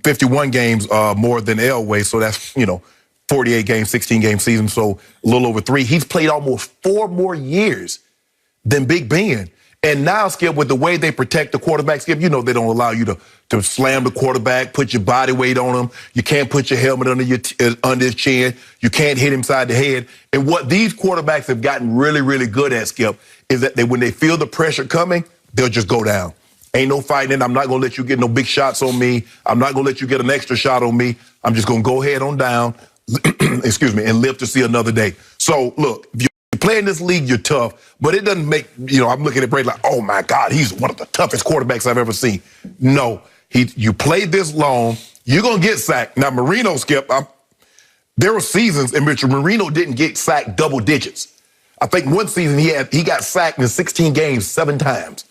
51 games more than Elway, so that's, 48 games, 16-game season, so a little over 3. He's played almost 4 more years than Big Ben. And now, Skip, with the way they protect the quarterback, Skip, they don't allow you to slam the quarterback, put your body weight on him. You can't put your helmet under his chin. You can't hit him side the head. And what these quarterbacks have gotten really, really good at, Skip, is that when they feel the pressure coming, they'll just go down. Ain't no fighting. I'm not going to let you get no big shots on me. I'm not going to let you get an extra shot on me. I'm just going to go ahead on down, and live to see another day. So, look, if you play in this league, you're tough, but it doesn't make, I'm looking at Brady like, oh, my God, he's one of the toughest quarterbacks I've ever seen. No, you played this long, you're going to get sacked. Now, Marino, Skip, there were seasons in which Marino didn't get sacked double digits. I think one season he got sacked in 16 games 7 times.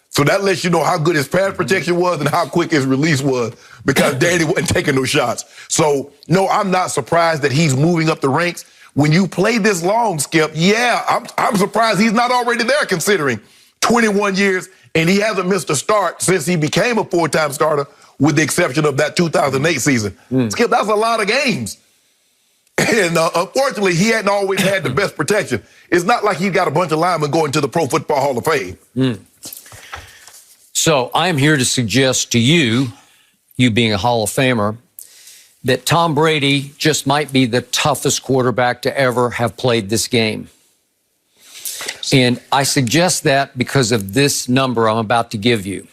So that lets you know how good his pass protection was and how quick his release was, because Danny wasn't taking no shots. So, no, I'm not surprised that he's moving up the ranks. When you play this long, Skip, I'm surprised he's not already there, considering 21 years, and he hasn't missed a start since he became a full-time starter, with the exception of that 2008 season. Skip, that's a lot of games. And unfortunately, he hadn't always had the best protection. It's not like he got a bunch of linemen going to the Pro Football Hall of Fame. So I am here to suggest to you, you being a Hall of Famer, that Tom Brady just might be the toughest quarterback to ever have played this game. And I suggest that because of this number I'm about to give you.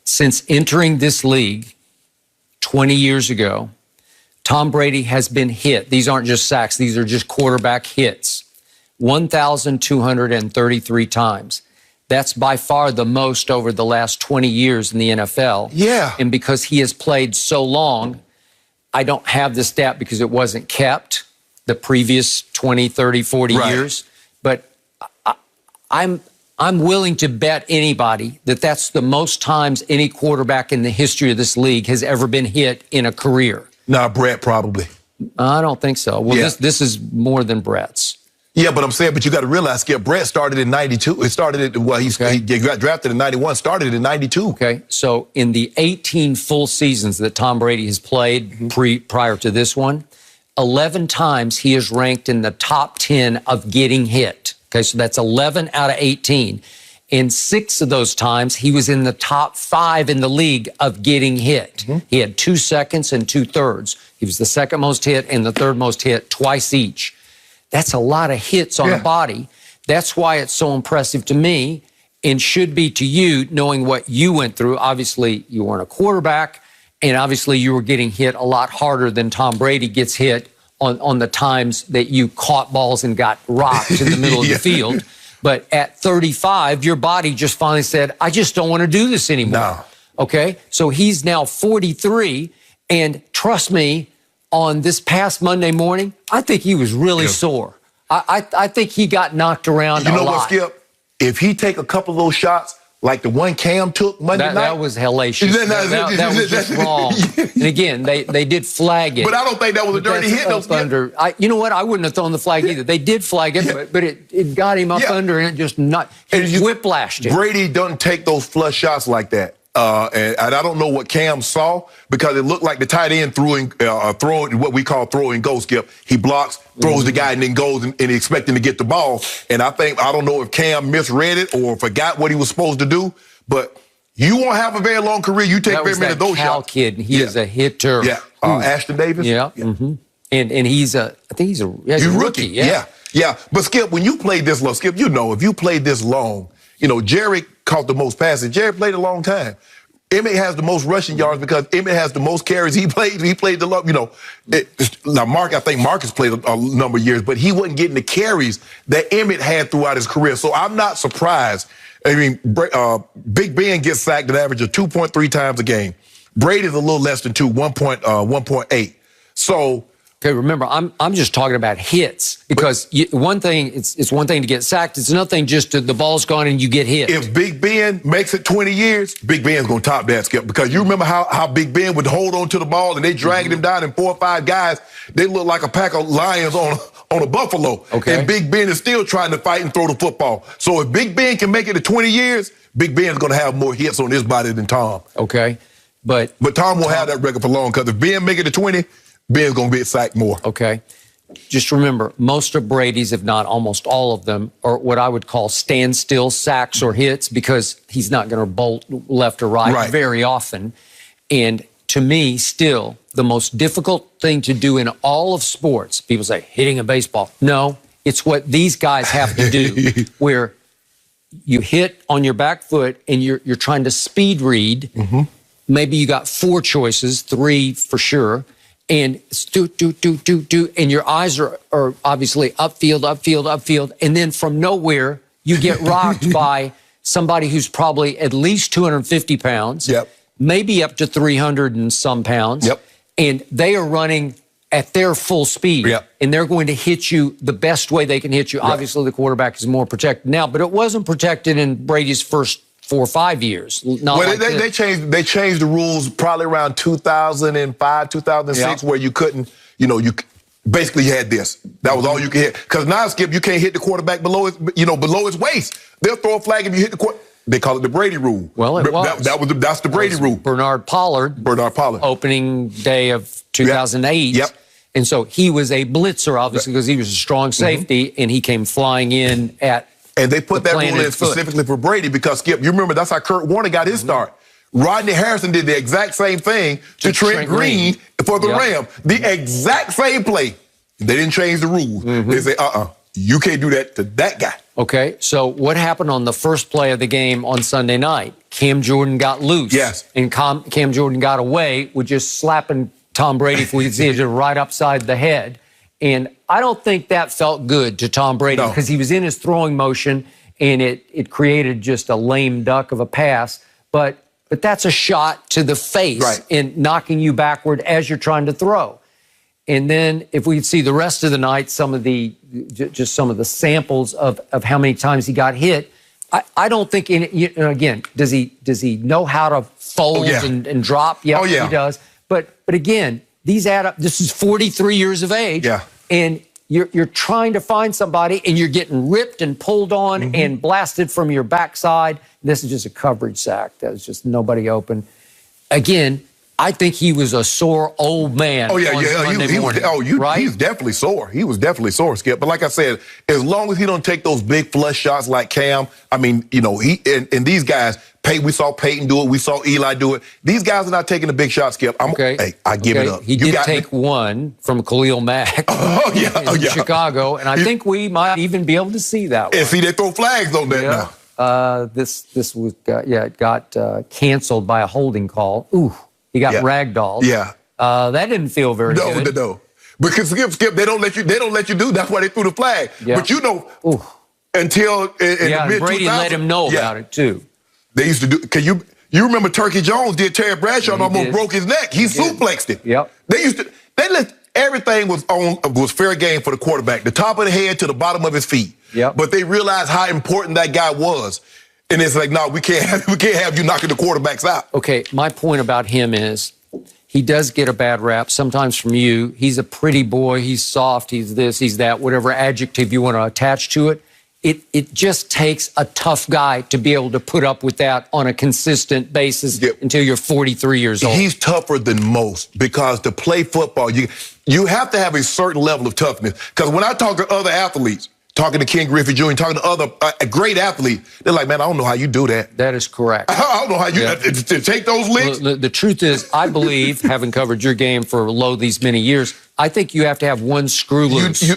Since entering this league 20 years ago, Tom Brady has been hit. These aren't just sacks. These are just quarterback hits. 1,233 times. That's by far the most over the last 20 years in the NFL. Yeah. And because he has played so long, I don't have the stat because it wasn't kept the previous 20, 30, 40 years. But I'm willing to bet anybody that that's the most times any quarterback in the history of this league has ever been hit in a career. Nah, Brett probably. I don't think so. Well, this is more than Brett's. Yeah, but I'm saying, but you got to realize, Skip, Brett started in 92. It started he got drafted in 91, started in 92. Okay, so in the 18 full seasons that Tom Brady has played prior to this one, 11 times he is ranked in the top 10 of getting hit. Okay, so that's 11 out of 18. In 6 of those times, he was in the top 5 in the league of getting hit. He had 2 seconds and 2 thirds. He was the second most hit and the third most hit, twice each. That's a lot of hits on the body. That's why it's so impressive to me and should be to you, knowing what you went through. Obviously, you weren't a quarterback, and obviously you were getting hit a lot harder than Tom Brady gets hit on the times that you caught balls and got rocked in the middle of the field. But at 35, your body just finally said, I just don't want to do this anymore. No. Okay? So he's now 43, and trust me, on this past Monday morning, I think he was really sore. I think he got knocked around a lot. You know what, Skip? If he take a couple of those shots, like the one Cam took Monday night. That was hellacious. That was just wrong. And again, they did flag it. But I don't think that was a dirty hit. You know what? I wouldn't have thrown the flag either. They did flag it, but it got him up under, and it just whiplashed him. Brady doesn't take those flush shots like that. And I don't know what Cam saw, because it looked like the tight end throwing what we call throwing go, Skip. He blocks, throws the guy, and then goes and expecting to get the ball. And I don't know if Cam misread it or forgot what he was supposed to do, but you won't have a very long career. You take very many of those shots. Kid, he is a hitter. Yeah, Ashton Davis. Yeah. And he's I think he's a rookie. Yeah. But Skip, when you played this long, Skip, if you played this long, Jerry caught the most passes. Jerry played a long time. Emmett has the most rushing yards because Emmett has the most carries. He played the long, now I think Marcus played a number of years, but he wasn't getting the carries that Emmett had throughout his career. So I'm not surprised. I mean, Big Ben gets sacked an average of 2.3 times a game. Brady's a little less than 1.8. So Okay, remember, I'm just talking about hits because it's one thing to get sacked. It's another thing just the ball's gone and you get hit. If Big Ben makes it 20 years, Big Ben's going to top that, Skip, because you remember how Big Ben would hold on to the ball and they dragging him down and 4 or 5 guys, they look like a pack of lions on a buffalo. Okay. And Big Ben is still trying to fight and throw the football. So if Big Ben can make it to 20 years, Big Ben's going to have more hits on his body than Tom. Okay. But Tom won't have that record for long because if Ben make it to 20, Ben's going to be sacked more. Okay. Just remember, most of Brady's, if not almost all of them, are what I would call standstill sacks or hits because he's not going to bolt left or right very often. And to me, still, the most difficult thing to do in all of sports, people say, hitting a baseball. No, it's what these guys have to do, where you hit on your back foot and you're trying to speed read. Mm-hmm. Maybe you got 4 choices, 3 for sure. And it's do, and your eyes are obviously upfield. And then from nowhere, you get rocked by somebody who's probably at least 250 pounds, maybe up to 300 and some pounds. And they are running at their full speed. And they're going to hit you the best way they can hit you. Obviously, the quarterback is more protected now, but it wasn't protected in Brady's first 4 or 5 years. They changed the rules probably around 2005, 2006, where you couldn't, you basically had this. That was all you could hit. Because now, Skip, you can't hit the quarterback below his waist. They'll throw a flag if you hit the quarterback. They call it the Brady rule. Well, it was. That's the Brady rule. Bernard Pollard. Opening day of 2008. And so he was a blitzer, obviously, because he was a strong safety, and he came flying in at. And they put that rule in specifically for Brady because, Skip, you remember that's how Kurt Warner got his start. Rodney Harrison did the exact same thing to Trent Green for the Rams. The exact same play. They didn't change the rules. They say, you can't do that to that guy. Okay, so what happened on the first play of the game on Sunday night? Cam Jordan got loose. And Cam Jordan got away with just slapping Tom Brady, if we could see it, right upside the head. And I don't think that felt good to Tom Brady because he was in his throwing motion and it created just a lame duck of a pass. But that's a shot to the face and knocking you backward as you're trying to throw. And then if we could see the rest of the night, some of the samples of how many times he got hit, I don't think, again, does he know how to fold and drop? Yeah, he does. But again, these add up. This is 43 years of age. And you're trying to find somebody and you're getting ripped and pulled on and blasted from your backside. This is just a coverage sack. That was just nobody open. Again, I think he was a sore old man. He's definitely sore. He was definitely sore, Skip. But like I said, as long as he don't take those big flush shots like Cam, I mean, he and these guys, we saw Peyton do it. We saw Eli do it. These guys are not taking the big shots, Skip. I give it up. He did take one from Khalil Mack in Chicago, and I think we might even be able to see that one. And see, they throw flags on that now. This was, it got canceled by a holding call. Ooh. He got ragdolled. That didn't feel very good. No. Because Skip, they don't let you do. That's why they threw the flag. But until in the mid-2000s. Brady let him know about it too. They used to do. Can you remember Turkey Jones did Terry Bradshaw and almost broke his neck? He suplexed it. They let everything was fair game for the quarterback, the top of the head to the bottom of his feet. But they realized how important that guy was. And it's like, no, we can't have you knocking the quarterbacks out. Okay, my point about him is he does get a bad rap, sometimes from you. He's a pretty boy, he's soft, he's this, he's that, whatever adjective you want to attach to it. It just takes a tough guy to be able to put up with that on a consistent basis until you're 43 years old. He's tougher than most because to play football, you have to have a certain level of toughness. Because when I talk to other athletes, talking to Ken Griffey Jr., talking to other great athletes, they're like, man, I don't know how you do that. That is correct. I don't know how you to take those licks. The truth is, I believe, having covered your game for these many years, I think you have to have one screw loose.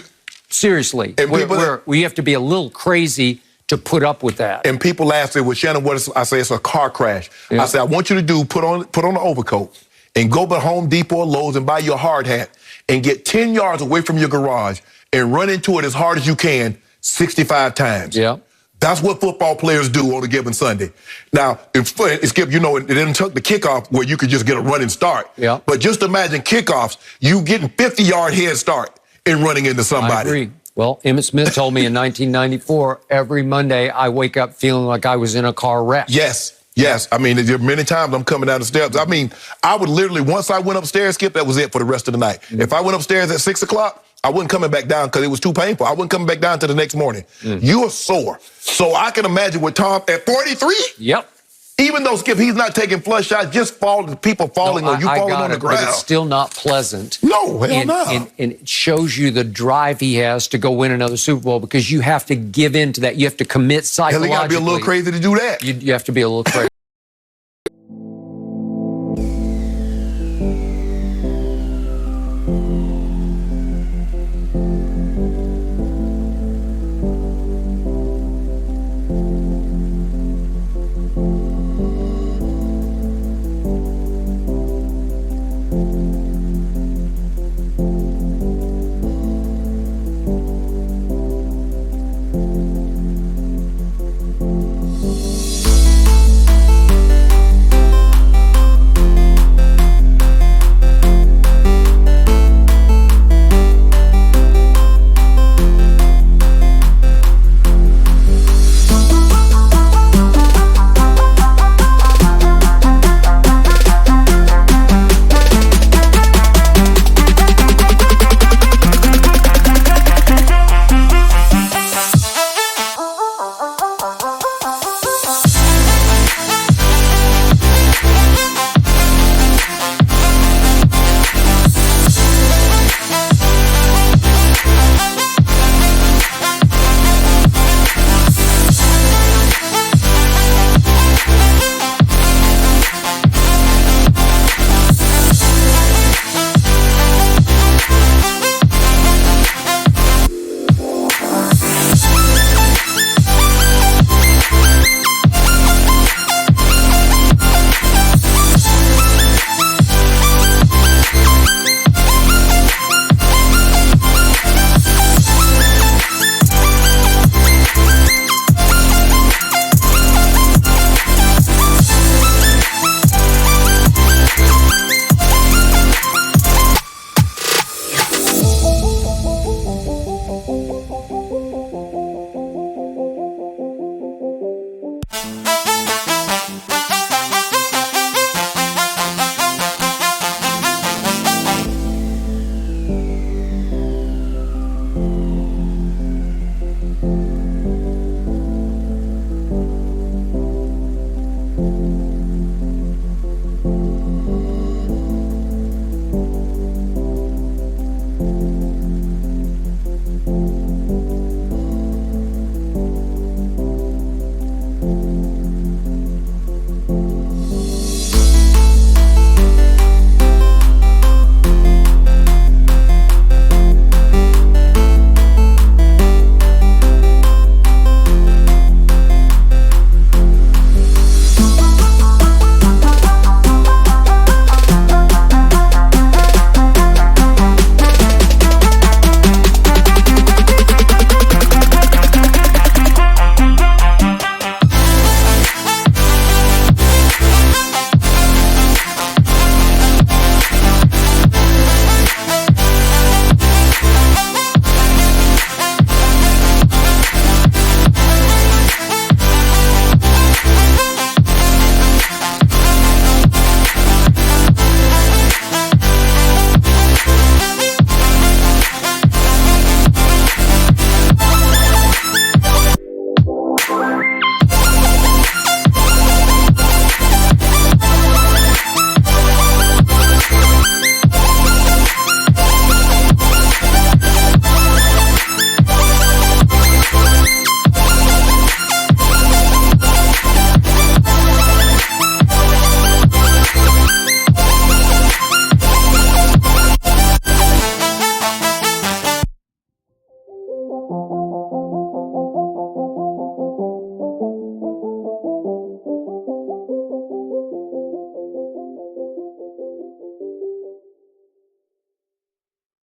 Seriously. Where we have to be a little crazy to put up with that. And people ask me, well, Shannon, what is, I say it's a car crash. I say, I want you to do, put on an overcoat and go to Home Depot or Lowe's and buy you a hard hat and get 10 yards away from your garage and run into it as hard as you can 65 times. That's what football players do on a given Sunday. Now, Skip, you know, it didn't take the kickoff where you could just get a running start. Yeah. But just imagine kickoffs, you getting 50-yard head start and running into somebody. I agree. Well, Emmitt Smith told me in 1994, every Monday I wake up feeling like I was in a car wreck. Yes. Yes, I mean, there are many times I'm coming down the steps. I mean, I would literally, once I went upstairs, Skip, that was it for the rest of the night. If I went upstairs at 6 o'clock, I wasn't coming back down because it was too painful. I wasn't coming back down to the next morning. You are sore. So I can imagine with Tom at 43. Yep. Even though, Skip, he's not taking flush shots, just people falling or you falling on the ground. But it's still not pleasant. No, hell no. And it shows you the drive he has to go win another Super Bowl because you have to give in to that. You have to commit psychologically. Hell, he got to be a little crazy to do that. You have to be a little crazy.